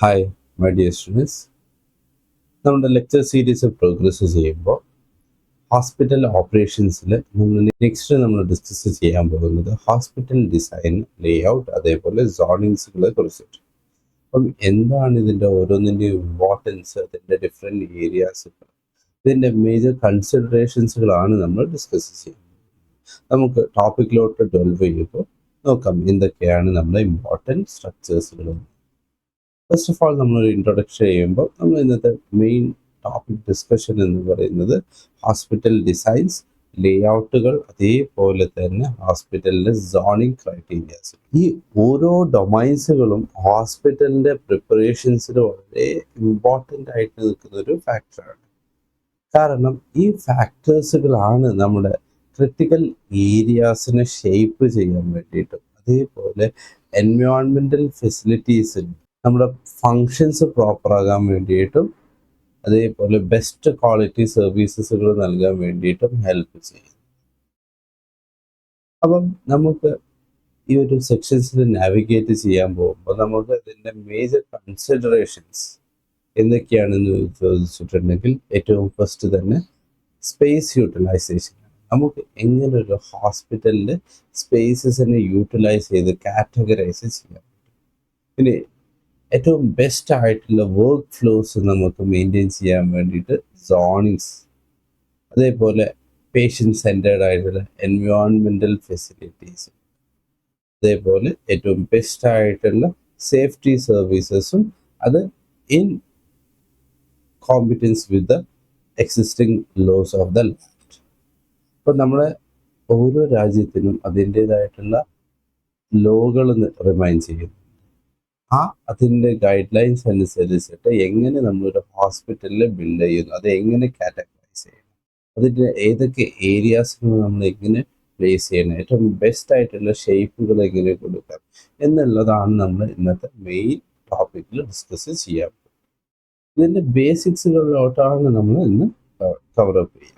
Hi my dear students, നമ്മുടെ lecture series progress ചെയ്യുമ്പോൾ hospital ഓപ്പറേഷൻസിൽ നമ്മൾ ഡിസ്കസ് ചെയ്യാൻ പോകുന്നത് ഹോസ്പിറ്റൽ ഡിസൈൻ, ലേ ഔട്ട്, അതേപോലെ സോണിങ്സുകളെ കുറിച്ചിട്ട്. അപ്പം എന്താണ് ഇതിൻ്റെ ഓരോന്നിൻ്റെയും ഇമ്പോർട്ടൻസ്, അതിൻ്റെ ഡിഫറെൻറ്റ് ഏരിയാസ്, ഇതിൻ്റെ മേജർ കൺസിഡറേഷൻസുകളാണ് നമ്മൾ ഡിസ്കസ് ചെയ്യുന്നത്. നമുക്ക് ടോപ്പിക്കിലോട്ട് ഡെൽവ് ചെയ്യുമ്പോൾ നോക്കാം എന്തൊക്കെയാണ് നമ്മുടെ ഇമ്പോർട്ടൻറ്റ് സ്ട്രക്ചേഴ്സുകൾ. ഫസ്റ്റ് ഓഫ് ഓൾ നമ്മൾ ഇൻട്രൊഡക്ഷൻ ചെയ്യുമ്പോൾ നമ്മൾ ഇന്നത്തെ മെയിൻ ടോപ്പിക് ഡിസ്കഷൻ എന്ന് പറയുന്നത് ഹോസ്പിറ്റൽ ഡിസൈൻസ്, ലേ ഔട്ടുകൾ, അതേപോലെ തന്നെ ഹോസ്പിറ്റലിൻ്റെ സോണിങ് ക്രൈറ്റീരിയാസ്. ഈ ഓരോ ഡൊമൈൻസുകളും ഹോസ്പിറ്റലിൻ്റെ പ്രിപ്പറേഷൻസിൽ വളരെ ഇമ്പോർട്ടൻ്റ് ആയിട്ട് നിൽക്കുന്ന ഒരു ഫാക്ടറാണ്. കാരണം ഈ ഫാക്ടേഴ്സുകളാണ് നമ്മുടെ ക്രിട്ടിക്കൽ ഏരിയാസിനെ ഷേപ്പ് ചെയ്യാൻ വേണ്ടിയിട്ടും, അതേപോലെ എൻവയോൺമെൻറ്റൽ ഫെസിലിറ്റീസിൽ നമ്മുടെ ഫങ്ഷൻസ് പ്രോപ്പർ ആകാൻ വേണ്ടിയിട്ടും, അതേപോലെ ബെസ്റ്റ് ക്വാളിറ്റി സർവീസസുകൾ നൽകാൻ വേണ്ടിയിട്ടും ഹെൽപ്പ് ചെയ്യും. അപ്പം നമുക്ക് ഈ ഒരു സെക്ഷൻസിൽ നാവിഗേറ്റ് ചെയ്യാൻ പോകുമ്പോൾ നമുക്ക് അതിൻ്റെ മേജർ കൺസിഡറേഷൻസ് എന്തൊക്കെയാണെന്ന് ചോദിച്ചിട്ടുണ്ടെങ്കിൽ, ഏറ്റവും ഫസ്റ്റ് തന്നെ സ്പേസ് യൂട്ടിലൈസേഷൻ. നമുക്ക് എങ്ങനെ ഒരു ഹോസ്പിറ്റലിൻ്റെ സ്പേസസിനെ യൂട്ടിലൈസ് ചെയ്ത് കാറ്റഗറൈസ് ചെയ്യാം. പിന്നെ ഏറ്റവും ബെസ്റ്റ് ആയിട്ടുള്ള വർക്ക് ഫ്ലോസ് നമുക്ക് മെയിൻറ്റെയിൻ ചെയ്യാൻ വേണ്ടിയിട്ട് സോണിങ്സ്, അതേപോലെ പേഷ്യൻ്റ് സെൻറ്റേർഡ് ആയിട്ടുള്ള എൻവയോൺമെൻറ്റൽ ഫെസിലിറ്റീസ്, അതേപോലെ ഏറ്റവും ബെസ്റ്റ് ആയിട്ടുള്ള സേഫ്റ്റി സർവീസസും, അത് in competence with the existing laws of the land. ഇപ്പം നമ്മുടെ ഓരോ രാജ്യത്തിനും അതിൻ്റേതായിട്ടുള്ള ലോകൾ റിമൈൻ ചെയ്യുന്നു. അതിൻ്റെ ഗൈഡ് ലൈൻസ് അനുസരിച്ചിട്ട് എങ്ങനെ നമ്മളൊരു ഹോസ്പിറ്റലിൽ ബിൽഡ് ചെയ്യുന്നു, അത് എങ്ങനെ കാറ്റഗറൈസ് ചെയ്യണം, അതിൻ്റെ ഏതൊക്കെ ഏരിയാസിന് നമ്മൾ എങ്ങനെ പ്ലേസ് ചെയ്യണം, ഏറ്റവും ബെസ്റ്റ് ആയിട്ടുള്ള ഷേപ്പുകൾ എങ്ങനെ കൊടുക്കാം എന്നുള്ളതാണ് നമ്മൾ ഇന്നത്തെ മെയിൻ ടോപ്പിക്കിൽ ഡിസ്കസ് ചെയ്യാൻ പോകുന്നത്. ഇതിൻ്റെ ബേസിക്സുകളിലോട്ടാണ് നമ്മൾ ഇന്ന് കവറപ്പ് ചെയ്യുക.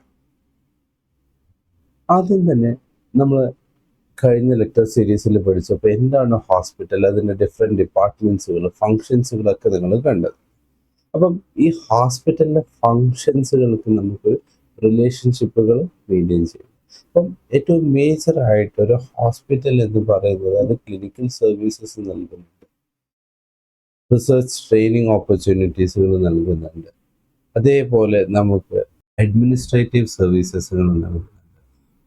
ആദ്യം തന്നെ നമ്മൾ കഴിഞ്ഞ ലെക്ചർ സീരീസിൽ പഠിച്ചപ്പോൾ എന്താണ് ഹോസ്പിറ്റൽ, അതിൻ്റെ ഡിഫറെൻറ്റ് ഡിപ്പാർട്ട്മെൻറ്റ്സുകൾ, ഫങ്ഷൻസുകളൊക്കെ നിങ്ങൾ കണ്ടത്. അപ്പം ഈ ഹോസ്പിറ്റലിൻ്റെ ഫങ്ഷൻസുകൾക്ക് നമുക്ക് റിലേഷൻഷിപ്പുകൾ മെയിൻറ്റെയിൻ ചെയ്യും. അപ്പം ഏറ്റവും മേജർ ആയിട്ട് ഒരു ഹോസ്പിറ്റൽ എന്ന് പറയുന്നത് അത് ക്ലിനിക്കൽ സർവീസസ് നൽകുന്നുണ്ട്, റിസർച്ച് ട്രെയിനിങ് ഓപ്പർച്യൂണിറ്റീസുകൾ നൽകുന്നുണ്ട്, അതേപോലെ നമുക്ക് അഡ്മിനിസ്ട്രേറ്റീവ് സർവീസസുകൾ നൽകുന്നുണ്ട്.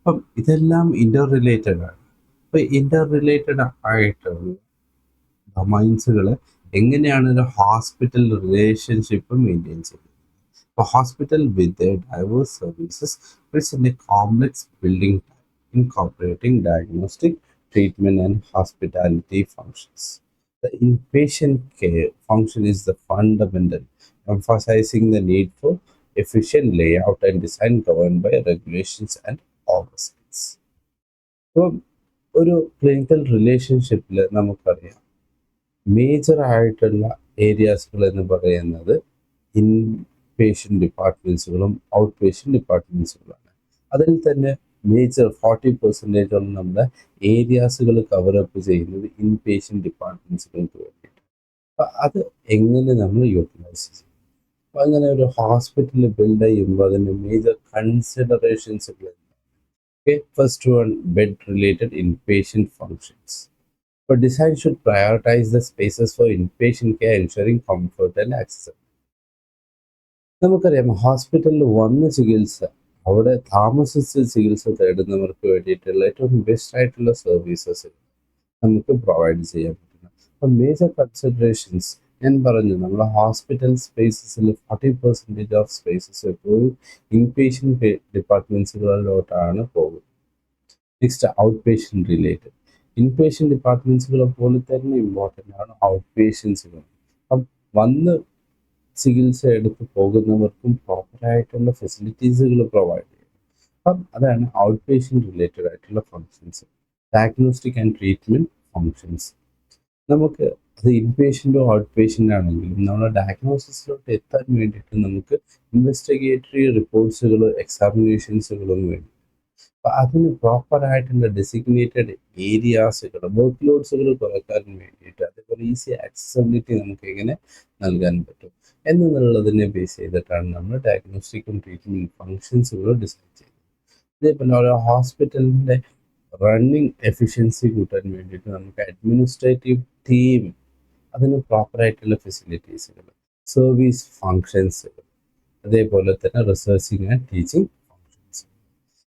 അപ്പം ഇതെല്ലാം ഇൻ്റർ റിലേറ്റഡ് ആണ്. അപ്പോൾ ഇൻ്റർ റിലേറ്റഡ് ആയിട്ടുള്ള ഡൊമൈൻസുകൾ എങ്ങനെയാണ് ഒരു ഹോസ്പിറ്റൽ റിലേഷൻഷിപ്പ് മെയിൻറ്റെയിൻ ചെയ്യുന്നത്? അപ്പോൾ hospital with diverse services present a complex building incorporating diagnostic, treatment and hospitality functions. The inpatient care function is the fundamental, emphasizing the need for efficient layout and design governed by regulations and oversights. അപ്പം ഒരു clinical റിലേഷൻഷിപ്പിൽ നമുക്കറിയാം major ആയിട്ടുള്ള ഏരിയാസുകൾ എന്ന് പറയുന്നത് in patient ഡിപ്പാർട്ട്മെൻറ്റ്സുകളും out patient ഡിപ്പാർട്ട്മെൻറ്റ്സുകളാണ്. അതിൽ തന്നെ major 40% നമ്മുടെ ഏരിയാസുകൾ കവറപ്പ് ചെയ്യുന്നത് ഇൻ പേഷ്യൻ്റ് ഡിപ്പാർട്ട്മെൻറ്റ്സുകൾക്ക് വേണ്ടിയിട്ട്. അപ്പം അത് എങ്ങനെ നമ്മൾ യൂട്ടിലൈസ് ചെയ്യും? അപ്പം അങ്ങനെ ഒരു ഹോസ്പിറ്റൽ ബിൽഡ് ചെയ്യുമ്പോൾ അതിൻ്റെ major കൺസിഡറേഷൻസുകൾ. Okay, first one, bed-related inpatient functions. But design should prioritize the spaces for inpatient care, ensuring comfort and accessibility. നമുക്കറിയാം ഹോസ്പിറ്റലിൽ വന്ന ചികിത്സ, അവിടെ താമസിച്ച് ചികിത്സ തേടുന്നവർക്ക് വേണ്ടിയിട്ടുള്ള ഏറ്റവും ബെസ്റ്റ് ആയിട്ടുള്ള സർവീസസ് നമുക്ക് പ്രൊവൈഡ് ചെയ്യാൻ പറ്റുന്നു. അപ്പം മേജർ കൺസിഡറേഷൻസ് ഞാൻ പറഞ്ഞു, നമ്മൾ ഹോസ്പിറ്റൽ സ്പേസസിൽ 40% ഓഫ് സ്പേസസ് എപ്പോഴും ഇൻപേഷ്യൻ്റ് ഡിപ്പാർട്ട്മെൻറ്റ്സുകളിലോട്ടാണ് പോകുന്നത്. Next, outpatient related. Inpatient ഡിപ്പാർട്ട്മെൻറ്റ്സുകളെ പോലെ തന്നെ ഇമ്പോർട്ടൻ്റ് ആണ് ഔട്ട് പേഷ്യൻസുകൾ. അപ്പം വന്ന് ചികിത്സ എടുത്ത് പോകുന്നവർക്കും പ്രോപ്പറായിട്ടുള്ള ഫെസിലിറ്റീസുകൾ പ്രൊവൈഡ് ചെയ്യും. അപ്പം അതാണ് ഔട്ട് പേഷ്യൻ്റ് റിലേറ്റഡ് ആയിട്ടുള്ള functions. Diagnostic and treatment functions, നമുക്ക് അത് ഇൻപേഷ്യൻ്റോ ഔട്ട് പേഷ്യൻ്റ് ആണെങ്കിലും നമ്മുടെ ഡയഗ്നോസിസിലോട്ട് എത്താൻ വേണ്ടിയിട്ട് നമുക്ക് ഇൻവെസ്റ്റിഗേറ്ററി റിപ്പോർട്ട്സുകൾ, എക്സാമിനേഷൻസുകളും വേണ്ടി. അപ്പം അതിന് പ്രോപ്പറായിട്ടുള്ള ഡെസിഗ്നേറ്റഡ് ഏരിയാസുകൾ വർക്ക് ലോഡ്സുകൾ കുറയ്ക്കാൻ വേണ്ടിയിട്ട് അതേപോലെ ഈസി ആക്സസിബിലിറ്റി നമുക്ക് എങ്ങനെ നൽകാൻ പറ്റും എന്നുള്ളതിനെ ബേസ് ചെയ്തിട്ടാണ് നമ്മൾ ഡയഗ്നോസ്റ്റിക്കും ട്രീറ്റ്മെൻറ്റ് ഫങ്ഷൻസുകൾ ഡിസൈൻ ചെയ്യുന്നത്. ഇതേപോലെ ഒരു ഹോസ്പിറ്റലിൻ്റെ റണ്ണിങ് എഫിഷ്യൻസി കൂട്ടാൻ വേണ്ടിയിട്ട് നമുക്ക് അഡ്മിനിസ്ട്രേറ്റീവ് ടീം, അതിന് പ്രോപ്പറായിട്ടുള്ള ഫെസിലിറ്റീസുകൾ, സർവീസ് ഫങ്ഷൻസുകൾ, അതേപോലെ തന്നെ റിസർച്ചിങ് ആൻഡ് ടീച്ചിങ് ഫങ്ഷൻസ്.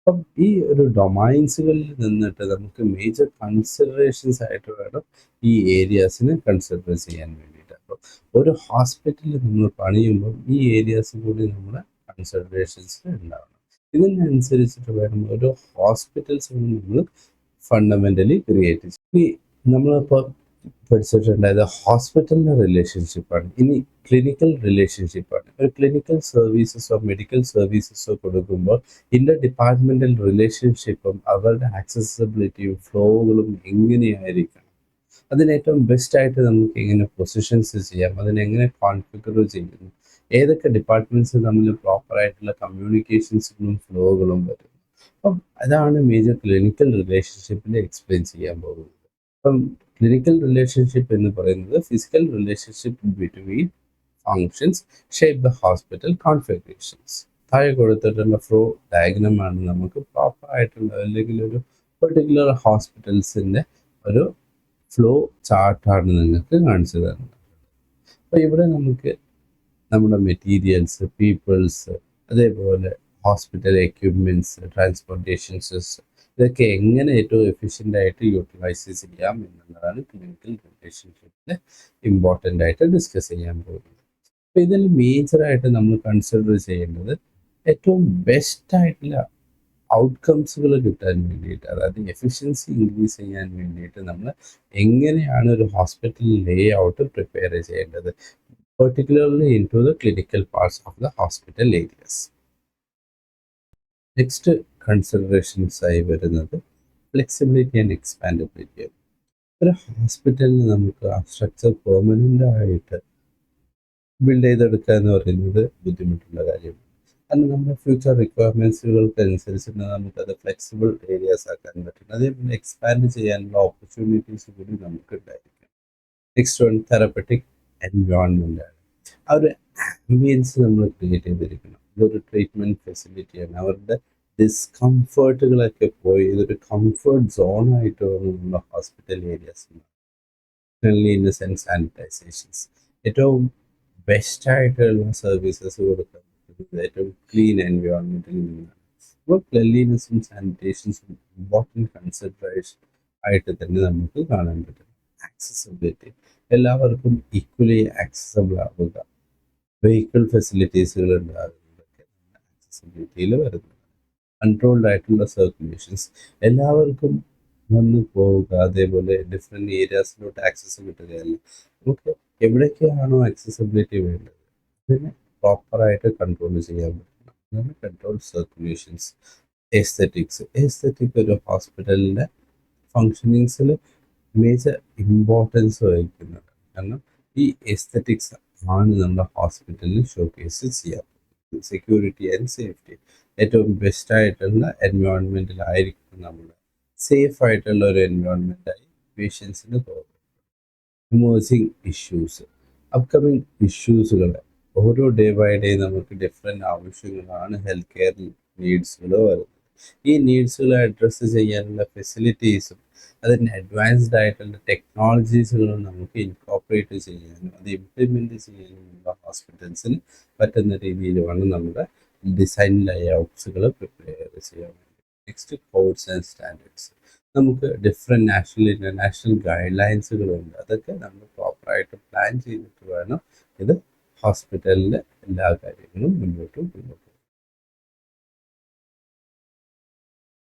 അപ്പം ഈ ഒരു ഡൊമൈൻസുകളിൽ നിന്നിട്ട് നമുക്ക് മേജർ കൺസിഡറേഷൻസ് ആയിട്ട് വേണം ഈ ഏരിയാസിനെ കൺസിഡർ ചെയ്യാൻ വേണ്ടിയിട്ട്. അപ്പോൾ ഒരു ഹോസ്പിറ്റലിൽ നമ്മൾ പണിയുമ്പോൾ ഈ ഏരിയാസ് കൂടി നമ്മുടെ കൺസിഡറേഷൻസിൽ ഉണ്ടാവണം. ഇതിനനുസരിച്ചിട്ട് വേണം ഒരു ഹോസ്പിറ്റൽസ് നമ്മൾ ഫണ്ടമെൻ്റലി ക്രിയേറ്റ് ചെയ്യും. ഇനി നമ്മളിപ്പോൾ പഠിച്ചിട്ടുണ്ടായത് ഹോസ്പിറ്റലിൻ്റെ റിലേഷൻഷിപ്പാണ്. ഇനി ക്ലിനിക്കൽ റിലേഷൻഷിപ്പാണ്. ഒരു ക്ലിനിക്കൽ സർവീസസോ മെഡിക്കൽ സർവീസസോ കൊടുക്കുമ്പോൾ ഇൻ്റർ ഡിപ്പാർട്ട്മെൻ്റൽ റിലേഷൻഷിപ്പും അവരുടെ ആക്സസിബിലിറ്റിയും ഫ്ലോകളും എങ്ങനെയായിരിക്കണം, അതിന് ഏറ്റവും ബെസ്റ്റായിട്ട് നമുക്ക് എങ്ങനെ പൊസിഷൻസ് ചെയ്യാം, അതിനെങ്ങനെ കോൺഫിഗർ ചെയ്യുന്നു, ഏതൊക്കെ ഡിപ്പാർട്ട്മെൻറ്റ്സ് തമ്മിൽ പ്രോപ്പറായിട്ടുള്ള കമ്മ്യൂണിക്കേഷൻസുകളും ഫ്ലോകളും വരും. അപ്പം അതാണ് മേജർ ക്ലിനിക്കൽ റിലേഷൻഷിപ്പിൽ എക്സ്പ്ലെയിൻ ചെയ്യാൻ പോകുന്നത്. അപ്പം ക്ലിനിക്കൽ റിലേഷൻഷിപ്പ് എന്ന് പറയുന്നത് physical relationship between functions shape the hospital configurations. താഴെ കൊടുത്തിട്ടുള്ള ഫ്ലോ ഡയഗ്രാമാണ് നമുക്ക് പ്രോപ്പറായിട്ടുള്ള അല്ലെങ്കിൽ ഒരു പെർട്ടിക്കുലർ ഹോസ്പിറ്റൽസിൻ്റെ ഒരു ഫ്ലോ ചാർട്ടാണ് നിങ്ങൾക്ക് കാണിച്ചു തരുന്നത്. അപ്പോൾ ഇവിടെ നമുക്ക് നമ്മുടെ മെറ്റീരിയൽസ്, പീപ്പിൾസ്, അതേപോലെ ഹോസ്പിറ്റൽ എക്യുപ്മെൻറ്റ്സ്, ട്രാൻസ്പോർട്ടേഷൻ സിസ്റ്റം, ഇതൊക്കെ എങ്ങനെ ഏറ്റവും എഫിഷ്യൻ്റ് ആയിട്ട് യൂട്ടിലൈസ് ചെയ്യാം എന്നുള്ളതാണ് ക്ലിനിക്കൽ റിലേഷൻഷിപ്പിൽ ഇമ്പോർട്ടൻ്റ് ആയിട്ട് ഡിസ്കസ് ചെയ്യാൻ പോകുന്നത്. അപ്പോൾ ഇതിൽ മേജറായിട്ട് നമ്മൾ കൺസിഡർ ചെയ്യേണ്ടത് ഏറ്റവും ബെസ്റ്റായിട്ടുള്ള ഔട്ട്കംസുകൾ കിട്ടാൻ വേണ്ടിയിട്ട്, അതായത് എഫിഷ്യൻസി ഇൻക്രീസ് ചെയ്യാൻ വേണ്ടിയിട്ട് നമ്മൾ എങ്ങനെയാണ് ഒരു ഹോസ്പിറ്റൽ ലേ ഔട്ട് പ്രിപ്പയർ ചെയ്യേണ്ടത്, particularly into the clinical parts of the hospital areas. Next considerations ആയി വരുന്നത് ഫ്ലെക്സിബിലിറ്റി ആൻഡ് എക്സ്പാൻഡബിലിറ്റി. ഒരു ഹോസ്പിറ്റലിന് നമുക്ക് ആ സ്ട്രക്ചർ പെർമനൻ്റ് ആയിട്ട് ബിൽഡ് ചെയ്തെടുക്കുക എന്ന് പറയുന്നത് ബുദ്ധിമുട്ടുള്ള കാര്യമാണ്. കാരണം നമ്മുടെ ഫ്യൂച്ചർ റിക്വയർമെൻറ്റ്സുകൾക്ക് അനുസരിച്ച് നമുക്കത് ഫ്ലെക്സിബിൾ ഏരിയാസ് ആക്കാൻ പറ്റും. അതേപോലെ എക്സ്പാൻഡ് ചെയ്യാനുള്ള ഓപ്പർച്യൂണിറ്റീസ് കൂടി നമുക്ക് ഉണ്ടായിരിക്കും. നെക്സ്റ്റ് വൺ തെറപ്പറ്റിക് എൻവയോൺമെൻ്റ് ആണ്. ആ ഒരു ആംബിയൻസ് നമ്മൾ ക്രിയേറ്റ് ചെയ്തിരിക്കണം. ഇതൊരു ട്രീറ്റ്മെൻറ്റ് ഫെസിലിറ്റിയാണ്. അവരുടെ ഡിസ്കംഫേർട്ടുകളൊക്കെ പോയി ഇതൊരു കംഫർട്ട് സോണായിട്ട് നമ്മുടെ ഹോസ്പിറ്റൽ ഏരിയാസ് ക്ലീൻലിനെസ് ആൻഡ് സാനിറ്റൈസേഷൻസ്, ഏറ്റവും ബെസ്റ്റായിട്ടുള്ള സർവീസസ് കൊടുക്കാൻ പറ്റുന്നത് ഏറ്റവും ക്ലീൻ എൻവയോൺമെൻറ്റിൽ നിന്നാണ്. അപ്പോൾ ക്ലീൻലിനെസ്സും സാനിറ്റേഷൻസും ഇമ്പോർട്ടൻറ്റ് കൺസിഡറേഷൻ ആയിട്ട് തന്നെ നമുക്ക് കാണാൻ പറ്റും. ആക്സസിബിലിറ്റി, എല്ലാവർക്കും ഈക്വലി ആക്സസബിൾ ആവുക, വെഹിക്കിൾ ഫെസിലിറ്റീസുകൾ ഉണ്ടാകുന്നതൊക്കെ ആക്സസിബിലിറ്റിയിൽ വരുന്നത്. കൺട്രോൾഡ് ആയിട്ടുള്ള സർക്കുലേഷൻസ്, എല്ലാവർക്കും വന്ന് പോവുക, അതേപോലെ ഡിഫറെൻറ്റ് ഏരിയാസിലോട്ട് ആക്സസ് കിട്ടുകയല്ല. നമുക്ക് എവിടേക്കാണോ ആക്സസിബിലിറ്റി വേണ്ടത് അതിനെ പ്രോപ്പറായിട്ട് കൺട്രോൾ ചെയ്യാൻ പറ്റണം. അതാണ് കൺട്രോൾ സർക്കുലേഷൻസ്. എസ്തെറ്റിക് ഒരു ഹോസ്പിറ്റലിൻ്റെ ഫങ്ഷനിങ്സിൽ മേജർ ഇമ്പോർട്ടൻസ് വഹിക്കുന്നത്. കാരണം ഈ എസ്തെറ്റിക്സ് ആണ് നമ്മുടെ ഹോസ്പിറ്റലിൽ ഷോക്കേസ് ചെയ്യാം. സെക്യൂരിറ്റി ആൻഡ് സേഫ്റ്റി, ഏറ്റവും ബെസ്റ്റായിട്ടുള്ള എൻവയോൺമെൻറ്റിലായിരിക്കും നമ്മൾ സേഫ് ആയിട്ടുള്ള ഒരു എൻവയോൺമെൻറ്റായി പേഷ്യൻസിന് തോന്നും. ഇമേഴ്സിങ് ഇഷ്യൂസ്, അപ്കമിങ് ഇഷ്യൂസുകൾ, ഓരോ ഡേ ബൈ ഡേ നമുക്ക് ഡിഫറെൻറ്റ് ആവശ്യങ്ങളാണ് ഹെൽത്ത് കെയർ നീഡ്സുകൾ വരുന്നത്. ഈ നീഡ്സുകൾ അഡ്രസ്സ് ചെയ്യാനുള്ള ഫെസിലിറ്റീസും അതിൻ്റെ അഡ്വാൻസ്ഡ് ആയിട്ടുള്ള ടെക്നോളജീസുകളും നമുക്ക് ഇൻകോപ്പറേറ്റ് ചെയ്യാനും അത് ഇംപ്ലിമെൻറ്റ് ചെയ്യാനും നമ്മുടെ ഹോസ്പിറ്റൽസിന് പറ്റുന്ന രീതിയിൽ വേണം നമ്മുടെ ഡിസൈൻ ലേഔട്ട്സുകൾ പ്രിപ്പയർ ചെയ്യാൻ വേണ്ടി. നെക്സ്റ്റ് കോഡ്സ് ആൻഡ് സ്റ്റാൻഡേർഡ്സ്, നമുക്ക് ഡിഫറെൻറ്റ് നാഷണൽ ഇൻ്റർനാഷണൽ ഗൈഡ് ലൈൻസുകളുണ്ട്. അതൊക്കെ നമ്മൾ പ്രോപ്പറായിട്ട് പ്ലാൻ ചെയ്തിട്ട് വേണം ഇത് ഹോസ്പിറ്റലിലെ എല്ലാ കാര്യങ്ങളും മുന്നോട്ട് കൊണ്ടുപോകും.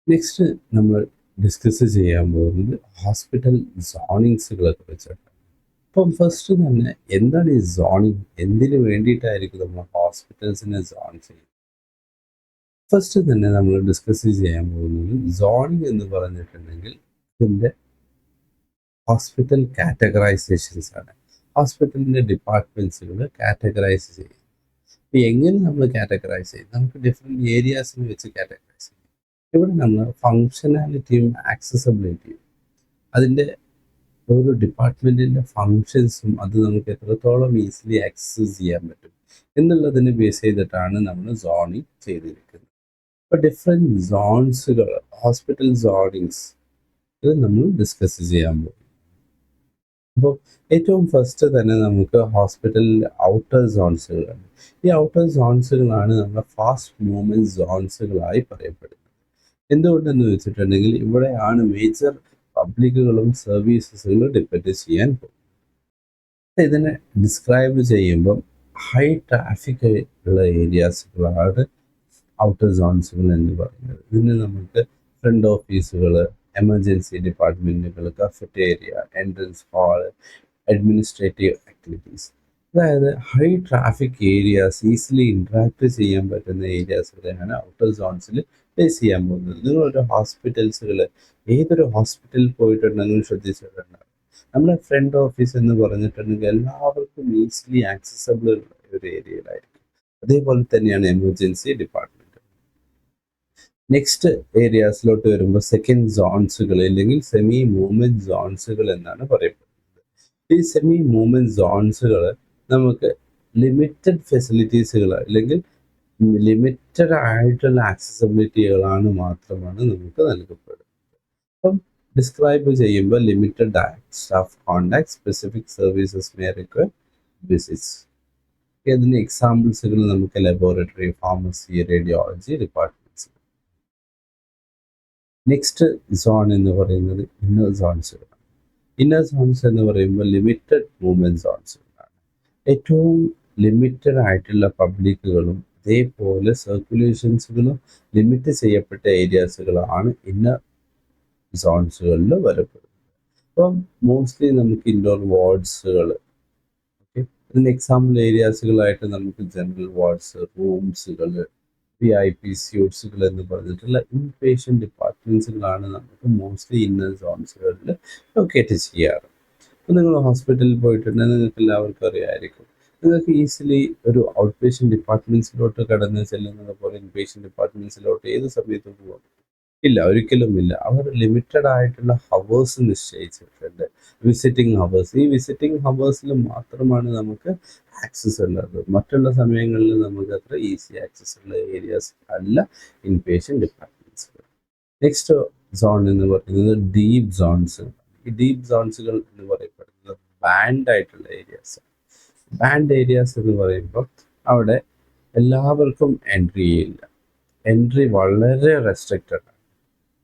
നെക്സ്റ്റ് നമ്മൾ ഡിസ്കസ് ചെയ്യാൻ പോകുന്നത് ഹോസ്പിറ്റൽ സോണിങ്സുകളെ കുറിച്ചാണ്. അപ്പം ഫസ്റ്റ് തന്നെ എന്താണ് ഈ സോണിങ്, എന്തിനു വേണ്ടിയിട്ടായിരിക്കും നമ്മൾ ഹോസ്പിറ്റൽസിനെ സോൺ ചെയ്യുന്നത്? ഫസ്റ്റ് തന്നെ നമ്മൾ ഡിസ്കസ് ചെയ്യാൻ പോകുന്നത് സോണിങ് എന്ന് പറഞ്ഞിട്ടുണ്ടെങ്കിൽ ഇതിൻ്റെ ഹോസ്പിറ്റൽ കാറ്റഗറൈസേഷൻസ് ആണ്. ഹോസ്പിറ്റലിൻ്റെ ഡിപ്പാർട്ട്മെൻറ്റ്സുകൾ കാറ്റഗറൈസ് ചെയ്യും. അപ്പോൾ എങ്ങനെ നമ്മൾ കാറ്റഗറൈസ് ചെയ്യും? നമുക്ക് ഡിഫറെൻറ്റ് ഏരിയാസിന് വെച്ച് കാറ്റഗറൈസ് ചെയ്യും. ഇവിടെ നമ്മൾ ഫങ്ഷനാലിറ്റിയും ആക്സസബിലിറ്റിയും അതിൻ്റെ ഓരോ ഡിപ്പാർട്ട്മെൻറ്റിൻ്റെ ഫങ്ഷൻസും അത് നമുക്ക് എത്രത്തോളം ഈസിലി ആക്സസ് ചെയ്യാൻ പറ്റും എന്നുള്ളതിനെ ബേസ് ചെയ്തിട്ടാണ് നമ്മൾ സോണിങ് ചെയ്തിരിക്കുന്നത്. ഇപ്പോൾ ഡിഫറെൻറ്റ് സോൺസുകൾ, ഹോസ്പിറ്റൽ സോണിങ്സ് ഇത് നമ്മൾ ഡിസ്കസ് ചെയ്യാൻ പോകും. അപ്പോൾ ഏറ്റവും ഫസ്റ്റ് തന്നെ നമുക്ക് ഹോസ്പിറ്റലിൻ്റെ ഔട്ടർ സോൺസുകളാണ്. ഈ ഔട്ടർ സോൺസുകളാണ് നമ്മുടെ ഫാസ്റ്റ് മൂവ്മെൻറ്റ് സോൺസുകളായി പറയപ്പെടുന്നത്. എന്തുകൊണ്ടെന്ന് വെച്ചിട്ടുണ്ടെങ്കിൽ ഇവിടെയാണ് മേജർ പബ്ലിക്കുകളും സർവീസസുകളും ഡിപ്പെൻഡ് ചെയ്യാൻ പോകും. ഇതിനെ ഡിസ്ക്രൈബ് ചെയ്യുമ്പം ഹൈ ട്രാഫിക് ഉള്ള ഏരിയാസുകളാണ് ഔട്ടർ സോൺസുകൾ എന്ന് പറയുന്നത്. ഇതിന് നമുക്ക് ഫ്രണ്ട് ഓഫീസുകൾ, എമർജൻസി ഡിപ്പാർട്ട്മെൻറ്റുകൾ, cafeteria, entrance hall, administrative activities, അതായത് high traffic areas, easily interact ചെയ്യാൻ പറ്റുന്ന ഏരിയാസുകളെയാണ് ഔട്ടർ സോൺസിൽ ഫേസ് ചെയ്യാൻ പോകുന്നത്. നിങ്ങളൊരു ഹോസ്പിറ്റൽസുകൾ, ഏതൊരു ഹോസ്പിറ്റലിൽ പോയിട്ടുണ്ടെങ്കിലും ശ്രദ്ധിച്ചിട്ടുണ്ടാകും, നമ്മുടെ ഫ്രണ്ട് ഓഫീസ് എന്ന് പറഞ്ഞിട്ടുണ്ടെങ്കിൽ എല്ലാവർക്കും ഈസിലി ആക്സസബിൾ ഒരു ഏരിയയിലായിരിക്കും. അതേപോലെ തന്നെയാണ് എമർജൻസി ഡിപ്പാർട്ട്മെൻറ്റ്. നെക്സ്റ്റ് ഏരിയാസിലോട്ട് വരുമ്പോൾ സെക്കൻഡ് സോൺസുകൾ അല്ലെങ്കിൽ സെമി മൂവ്മെൻറ്റ് സോൺസുകൾ എന്നാണ് പറയപ്പെടുന്നത്. ഈ സെമി മൂവ്മെൻറ്റ് സോൺസുകൾ നമുക്ക് ലിമിറ്റഡ് ഫെസിലിറ്റീസുകൾ അല്ലെങ്കിൽ ലിമിറ്റഡ് ആയിട്ടുള്ള ആക്സസിബിലിറ്റികളാണ് മാത്രമാണ് നമുക്ക് നൽകപ്പെടുന്നത്. അപ്പം ഡിസ്ക്രൈബ് ചെയ്യുമ്പോൾ limited staff contact, specific services may require visits. ഇതിന് എക്സാമ്പിൾസുകൾ നമുക്ക് laboratory, pharmacy, radiology departments. Next zone എന്ന് പറയുന്നത് ഇന്നർ സോൺസുകളാണ്. ഇന്നർ സോൺസ് എന്ന് പറയുമ്പോൾ ലിമിറ്റഡ് മൂവ്മെൻറ്റ് സോൺസുകളാണ്. ഏറ്റവും ലിമിറ്റഡ് ആയിട്ടുള്ള പബ്ലിക്കുകളും അതേപോലെ സർക്കുലേഷൻസുകളും ലിമിറ്റ് ചെയ്യപ്പെട്ട ഏരിയാസുകളാണ് ഇന്നർ സോൺസുകളിൽ വരപ്പെടുന്നത്. അപ്പം മോസ്റ്റ്ലി നമുക്ക് ഇൻഡോർ വാർഡ്സുകൾ, ഓക്കെ, ഇതിന് എക്സാമ്പിൾ ഏരിയാസുകളായിട്ട് നമുക്ക് ജനറൽ വാർഡ്സ്, റൂംസുകൾ, VIP സ്യൂട്ട്സുകൾ എന്ന് പറഞ്ഞിട്ടുള്ള ഇൻപേഷ്യൻ്റ് ഡിപ്പാർട്ട്മെൻറ്റ്സുകളാണ് നമുക്ക് മോസ്റ്റ്ലി ഇന്നർ സോൺസുകളിൽ ലൊക്കേറ്റ് ചെയ്യാറ്. അപ്പോൾ നിങ്ങൾ ഹോസ്പിറ്റലിൽ പോയിട്ടുണ്ടെങ്കിൽ നിങ്ങൾക്ക് എല്ലാവർക്കും അറിയാമായിരിക്കും, നിങ്ങൾക്ക് ഈസിലി ഒരു ഔട്ട് പേഷ്യൻ്റ് ഡിപ്പാർട്ട്മെൻറ്റ്സിലോട്ട് കടന്ന് ചെല്ലുന്നത് പോലെ ഇൻപേഷ്യൻ്റ് ഡിപ്പാർട്ട്മെൻറ്റ്സിലോട്ട് ഏത് സമയത്തും പോകാം? ഇല്ല, ഒരിക്കലും ഇല്ല. അവർ ലിമിറ്റഡ് ആയിട്ടുള്ള ഹവേഴ്സ് നിശ്ചയിച്ചിട്ടുണ്ട്, വിസിറ്റിംഗ് ഹവേഴ്സ്. ഈ വിസിറ്റിംഗ് ഹവേഴ്സിൽ മാത്രമാണ് നമുക്ക് ആക്സസ് ഉള്ളത്. മറ്റുള്ള സമയങ്ങളിൽ നമുക്ക് അത്ര ഈസി ആക്സസ് ഉള്ള ഏരിയാസ് അല്ല ഇൻപേഷ്യൻ്റ് ഡിപ്പാർട്ട്മെൻറ്റ്സുകൾ. നെക്സ്റ്റ് സോൺ എന്ന് പറയുന്നത് ഡീപ്പ് സോൺസ്. ഈ ഡീപ്പ് സോൺസുകൾ എന്ന് പറയപ്പെടുന്നത് ബാൻഡ് ആയിട്ടുള്ള ഏരിയാസ്. ബാൻഡ് ഏരിയാസ് എന്ന് പറയുമ്പോൾ അവിടെ എല്ലാവർക്കും എൻട്രി ചെയ്യില്ല, എൻട്രി വളരെ റെസ്ട്രിക്റ്റഡ്.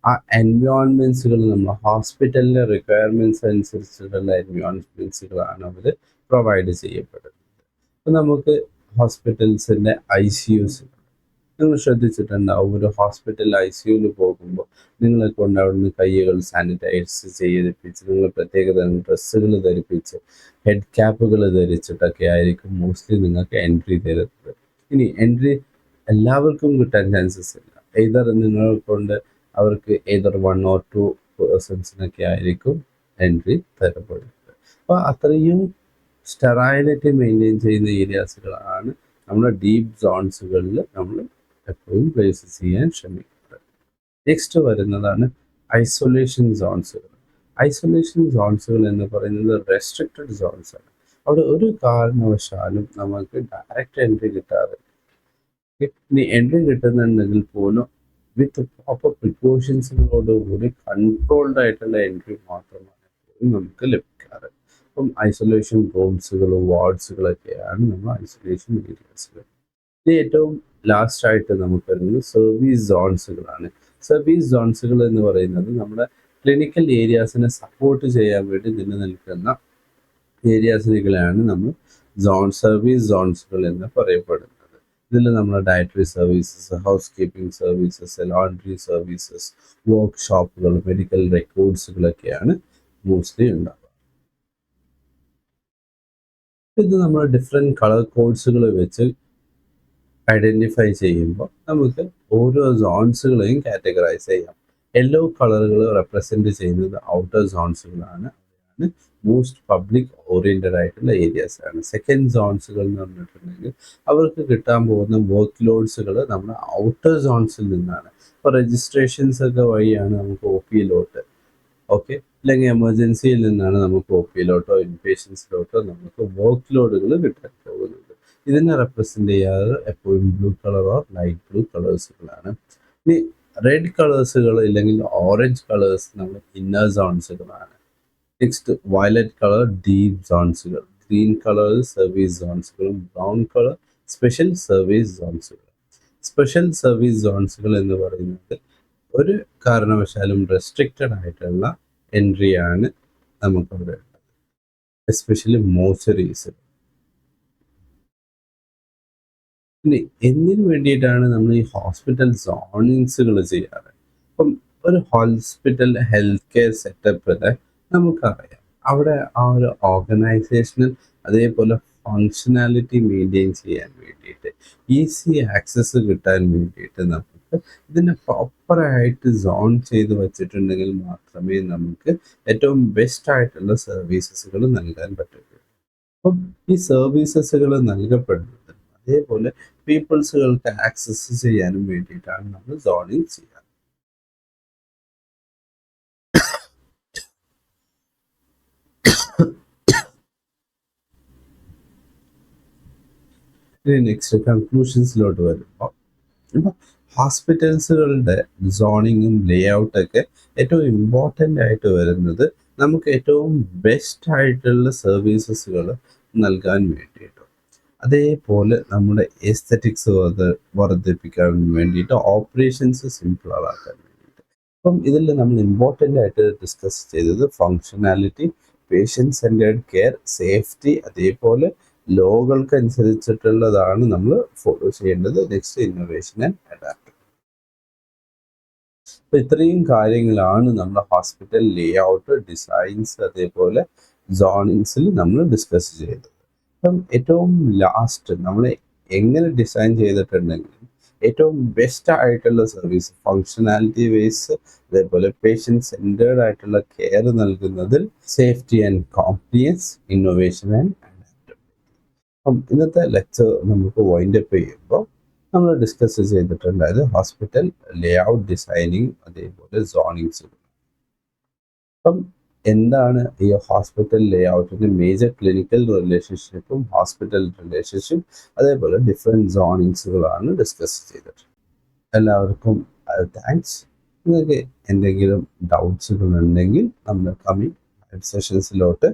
ആ എൻവയോൺമെൻറ്റ്സുകൾ നമ്മൾ ഹോസ്പിറ്റലിൻ്റെ റിക്വയർമെൻറ്റ്സ് അനുസരിച്ചിട്ടുള്ള എൻവയോൺമെൻറ്റ്സുകളാണ് അവർ പ്രൊവൈഡ് ചെയ്യപ്പെടുന്നത്. അപ്പോൾ നമുക്ക് ഹോസ്പിറ്റൽസിൻ്റെ ICUs നിങ്ങൾ ശ്രദ്ധിച്ചിട്ടുണ്ടാവും. ഒരു ഹോസ്പിറ്റൽ ICUവിൽ പോകുമ്പോൾ നിങ്ങളെ കൊണ്ട് അവിടുന്ന് കൈകൾ സാനിറ്റൈസ് ചെയ്യിപ്പിച്ച്, നിങ്ങൾ പ്രത്യേകതരം ഡ്രസ്സുകൾ ധരിപ്പിച്ച്, ഹെഡ് ക്യാപ്പുകൾ ധരിച്ചിട്ടൊക്കെ ആയിരിക്കും മോസ്റ്റ്ലി നിങ്ങൾക്ക് എൻട്രി തരുന്നത്. ഇനി എൻട്രി എല്ലാവർക്കും കിട്ടാൻ ചാൻസസ് ഇല്ല. എയ്തർ നിങ്ങളെ കൊണ്ട് അവർക്ക് ഏതൊരു 1 or 2 പേഴ്സൺസിനൊക്കെ ആയിരിക്കും എൻട്രി തരപ്പെടുന്നത്. അപ്പോൾ അത്രയും സ്റ്റെറൈലിറ്റി മെയിൻറ്റെയിൻ ചെയ്യുന്ന ഏരിയാസുകളാണ് നമ്മുടെ ഡീപ്പ് സോൺസുകളിൽ നമ്മൾ എപ്പോഴും പ്ലേസ് ചെയ്യാൻ ശ്രമിക്കുന്നത്. നെക്സ്റ്റ് വരുന്നതാണ് ഐസൊലേഷൻ സോൺസുകൾ. ഐസൊലേഷൻ സോൺസുകൾ എന്ന് പറയുന്നത് റെസ്ട്രിക്റ്റഡ് സോൺസ് ആണ്. അവിടെ ഒരു കാരണവശാലും നമുക്ക് ഡയറക്റ്റ് എൻട്രി കിട്ടാറില്ല. ഇനി എൻട്രി കിട്ടുന്നുണ്ടെങ്കിൽ പോലും വിത്ത് പ്രോപ്പർ പ്രിക്കോഷൻസുകളോടുകൂടി കൺട്രോൾഡ് ആയിട്ടുള്ള എൻട്രി മാത്രമാണ് നമുക്ക് ലഭിക്കാറ്. അപ്പം ഐസൊലേഷൻ റൂംസുകളും വാർഡ്സുകളൊക്കെയാണ് നമ്മൾ ഐസൊലേഷൻ ഏരിയാസുകൾ. ഇത് ഏറ്റവും ലാസ്റ്റായിട്ട് നമുക്ക് വരുന്നത് സർവീസ് സോൺസുകളാണ്. സർവീസ് സോൺസുകൾ എന്ന് പറയുന്നത് നമ്മുടെ ക്ലിനിക്കൽ ഏരിയാസിനെ സപ്പോർട്ട് ചെയ്യാൻ വേണ്ടി നിലനിൽക്കുന്ന ഏരിയാസുകളെയാണ് നമ്മൾ സർവീസ് സോൺസുകൾ എന്ന് പറയപ്പെടുന്നത്. ഇതിൽ നമ്മൾ dietary services, house keeping services, laundry services, വർക്ക്ഷോപ്പുകൾ, മെഡിക്കൽ റെക്കോർഡ്സുകളൊക്കെയാണ് മോസ്റ്റ്ലി ഉണ്ടാവുക. ഇത് നമ്മൾ ഡിഫറെൻറ്റ് കളർ കോഡ്സുകൾ വെച്ച് ഐഡൻറ്റിഫൈ ചെയ്യുമ്പോൾ നമുക്ക് ഓരോ സോൺസുകളെയും കാറ്റഗറൈസ് ചെയ്യാം. യെല്ലോ കളറുകൾ റെപ്രസെൻറ്റ് ചെയ്യുന്നത് ഔട്ടർ സോൺസുകളാണ്, മോസ്റ്റ് പബ്ലിക് ഓറിയൻറ്റഡ് ആയിട്ടുള്ള ഏരിയാസാണ്. സെക്കൻഡ് സോൺസുകൾ എന്ന് പറഞ്ഞിട്ടുണ്ടെങ്കിൽ അവർക്ക് കിട്ടാൻ പോകുന്ന വർക്ക് ലോഡ്സുകൾ നമ്മുടെ ഔട്ടർ സോൺസിൽ നിന്നാണ്. ഇപ്പോൾ രജിസ്ട്രേഷൻസ് ഒക്കെ വഴിയാണ് നമുക്ക് ഒ പിയിലോട്ട്, ഓക്കെ, അല്ലെങ്കിൽ എമർജൻസിയിൽ നിന്നാണ് നമുക്ക് ഒ പിയിലോട്ടോ ഇൻപേഷ്യൻസിലോട്ടോ നമുക്ക് വർക്ക് ലോഡുകൾ കിട്ടാൻ പോകുന്നത്. ഇതിനെ റെപ്രസെൻ്റ് ചെയ്യാറ് എപ്പോഴും ബ്ലൂ കളറോ ലൈറ്റ് ബ്ലൂ കളേഴ്സുകളാണ്. ഇനി റെഡ് കളേഴ്സുകൾ ഇല്ലെങ്കിൽ ഓറഞ്ച് കളേഴ്സ് നമ്മുടെ ഇന്നർ സോൺസുകളാണ്. നെക്സ്റ്റ് വയലറ്റ് കളർ ഡീപ് സോൺസുകൾ, ഗ്രീൻ കളർ സർവീസ് സോൺസുകളും ബ്രൗൺ കളർ സ്പെഷ്യൽ സർവീസ് സോൺസുകൾ. സ്പെഷ്യൽ സർവീസ് സോൺസുകൾ എന്ന് പറയുന്നത് ഒരു കാരണവശാലും റെസ്ട്രിക്റ്റഡ് ആയിട്ടുള്ള എൻട്രിയാണ് നമുക്കവിടെ ഉള്ളത്, എസ്പെഷ്യലി മോർച്ചറീസ്. ഇനി എന്തിനു വേണ്ടിയിട്ടാണ് നമ്മൾ ഈ ഹോസ്പിറ്റൽ സോണിങ്സുകൾ ചെയ്യാറ്? അപ്പം ഒരു ഹോസ്പിറ്റൽ ഹെൽത്ത് കെയർ സെറ്റപ്പിൽ നമുക്കറിയാം അവിടെ ആ ഒരു ഓർഗനൈസേഷണൽ അതേപോലെ ഫങ്ഷനാലിറ്റി മെയിൻറ്റെയിൻ ചെയ്യാൻ വേണ്ടിയിട്ട്, ഈസി ആക്സസ് കിട്ടാൻ വേണ്ടിയിട്ട് നമുക്ക് ഇതിനെ പ്രോപ്പറായിട്ട് സോൺ ചെയ്ത് വച്ചിട്ടുണ്ടെങ്കിൽ മാത്രമേ നമുക്ക് ഏറ്റവും ബെസ്റ്റ് ആയിട്ടുള്ള സർവീസസുകൾ നൽകാൻ പറ്റുള്ളൂ. അപ്പം ഈ സർവീസസുകൾ നൽകപ്പെടുന്നത് അതേപോലെ പീപ്പിൾസുകൾക്ക് ആക്സസ് ചെയ്യാനും വേണ്ടിയിട്ടാണ് നമ്മൾ സോണിങ് ചെയ്യുക. നെക്സ്റ്റ് കൺക്ലൂഷൻസിലോട്ട് വരുമ്പോൾ, ഇപ്പോൾ ഹോസ്പിറ്റൽസുകളുടെ സോണിങ്ങും ലേ ഔട്ടൊക്കെ ഏറ്റവും ഇമ്പോർട്ടൻ്റ് ആയിട്ട് വരുന്നത് നമുക്ക് ഏറ്റവും ബെസ്റ്റ് ആയിട്ടുള്ള സർവീസസുകൾ നൽകാൻ വേണ്ടിയിട്ട്, അതേപോലെ നമ്മുടെ എസ്തറ്റിക്സ് വർദ്ധിപ്പിക്കാൻ വേണ്ടിയിട്ട്, ഓപ്പറേഷൻസ് സിംപിളാക്കാൻ വേണ്ടിയിട്ട്. അപ്പം ഇതിൽ നമ്മൾ ഇമ്പോർട്ടൻ്റ് ആയിട്ട് ഡിസ്കസ് ചെയ്തത് functionality, patient centred care, safety, അതേപോലെ ലോകൾക്ക് അനുസരിച്ചിട്ടുള്ളതാണ് നമ്മൾ ഫോളോ ചെയ്യേണ്ടത്. Next innovation and adapt. അപ്പോൾ ഇത്രയും കാര്യങ്ങളാണ് നമ്മുടെ ഹോസ്പിറ്റൽ ലേ ഔട്ട്, ഡിസൈൻസ്, അതേപോലെ സോണിങ്സിൽ നമ്മൾ ഡിസ്കസ് ചെയ്തത്. അപ്പം ഏറ്റവും ലാസ്റ്റ് നമ്മൾ എങ്ങനെ ഡിസൈൻ ചെയ്തിട്ടുണ്ടെങ്കിൽ ഏറ്റവും ബെസ്റ്റ് ആയിട്ടുള്ള സർവീസ് ഫങ്ഷനാലിറ്റി വൈസ്, അതേപോലെ പേഷ്യൻ്റ് സെൻറ്റേർഡ് ആയിട്ടുള്ള കെയർ നൽകുന്നതിൽ safety and compliance, innovation and adaptability. അപ്പം ഇന്നത്തെ ലെക്ചർ നമുക്ക് വൈൻഡ് അപ്പ് ചെയ്യുമ്പോൾ നമ്മൾ ഡിസ്കസ് ചെയ്തിട്ടുണ്ടായത് ഹോസ്പിറ്റൽ ലേ ഔട്ട് ഡിസൈനിങ്, അതേപോലെ സോണിങ്സ്. അപ്പം എന്താണ് ഈ ഹോസ്പിറ്റൽ ലേ ഔട്ടിൻ്റെ മേജർ ക്ലിനിക്കൽ റിലേഷൻഷിപ്പും ഹോസ്പിറ്റൽ റിലേഷൻഷിപ്പ്, അതേപോലെ ഡിഫറെൻറ്റ് സോണിങ്സുകളാണ് ഡിസ്കസ് ചെയ്തിട്ടുള്ളത്. എല്ലാവർക്കും താങ്ക്സ്. നിങ്ങൾക്ക് എന്തെങ്കിലും ഡൗട്ട്സുകൾ ഉണ്ടെങ്കിൽ നമ്മുടെ കമ്മിങ് സെഷൻസിലോട്ട്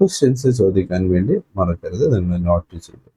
ക്വസ്റ്റ്യൻസ് ചോദിക്കാൻ വേണ്ടി മറക്കരുത്, നിങ്ങൾ നോട്ട് ചെയ്തു.